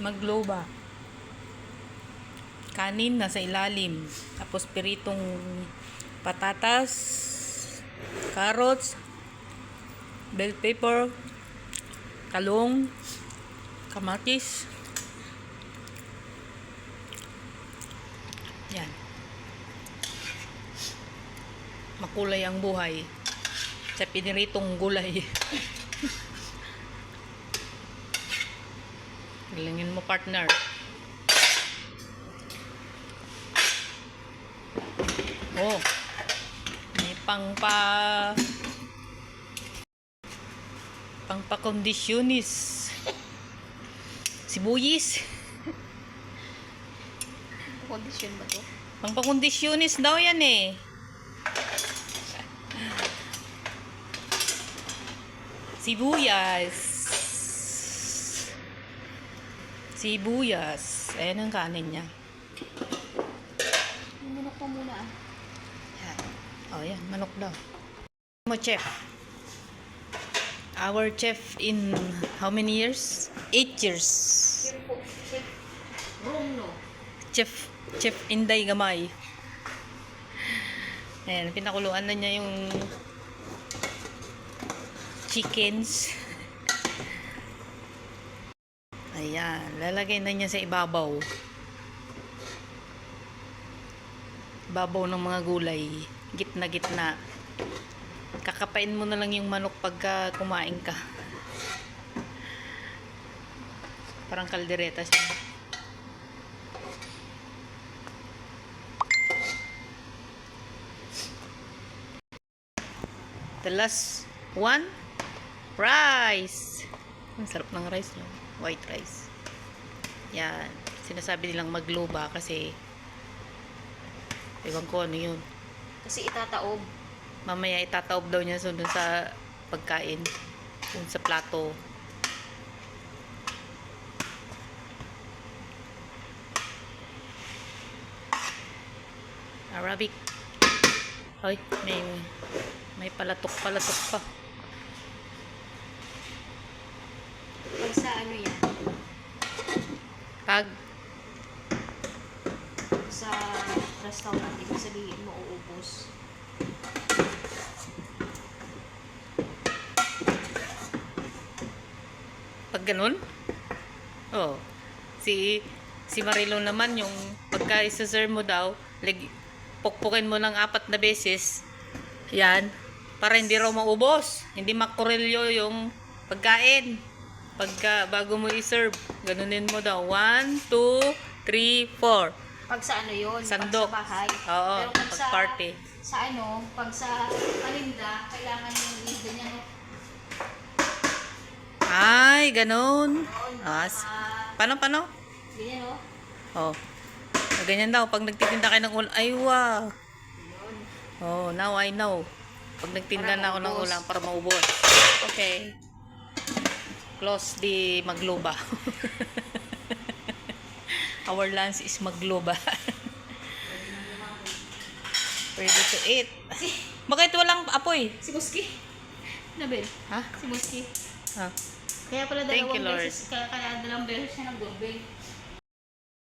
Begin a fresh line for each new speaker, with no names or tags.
Magloba. Kanin nasa ilalim. Tapos piritong patatas, carrots, bell pepper, talong, kamatis. Yan. Makulay ang buhay sa piniritong gulay. Galingin mo, partner. Oh. May pangpakondisyonis. Sibuyis.
Kondisyon ba to?
Pangpakondisyonis daw yan eh. Sibuyas. Sibuyas. Ayan ang kanin niya.
Manok pa muna ah.
Yan. Oh, yan. Manok daw. Mo, chef. Our chef in how many years? 8 years.
Chef Romno.
Chef Inday Gamay. Ayan. Pinakuluan na niya yung chickens. Ayan, lalagay na niya sa ibabaw. Ibabaw ng mga gulay. Gitna-gitna. Kakapain mo na lang yung manok pagka kumain ka. Parang kaldereta siya. The last one, rice. Ang sarap ng rice, no? White rice. Yan. Sinasabi nilang magloba kasi ewan ko ano yun.
Kasi itataob.
Mamaya itataob daw niya dun sa pagkain. Dun sa plato. Arabic. Hoy, may palatok-palatok pa.
Pag sa ano yan?
Pag
Sa restaurant, ibig sabihin mo uubos.
pag ganun? Oh. Si Marilo naman yung pagka isa-serve mo daw, pukpukin mo ng 4 na beses. Yan. Para hindi raw maubos. Hindi makurilyo yung pagkain. Bago mo i-serve, ganunin mo daw. 1, 2, 3, 4.
Pag sa ano yun?
Sandok.
Pag sa bahay.
Oo,
Pero pag
pag party.
Sa ano, pag sa paninda, kailangan yung ganyan.
Ay, ganun. Paano?
Ganyan o.
Oh. Ganyan daw. Pag nagtitinda kayo ng ulam. Ay, wow.
Yun.
Oh, now I know. Pag nagtinda na ako ng ulam para maubos. Okay. Close the magloba. Our lunch is magloba. Ready to eat. Bakit walang apoy?
Si Muski. Nabel.
Ha?
Si Muski.
Ha?
Kaya pala
Thank you,
dalawang
Lord.
beses, kaya dalawang beses siya nag-doorbell.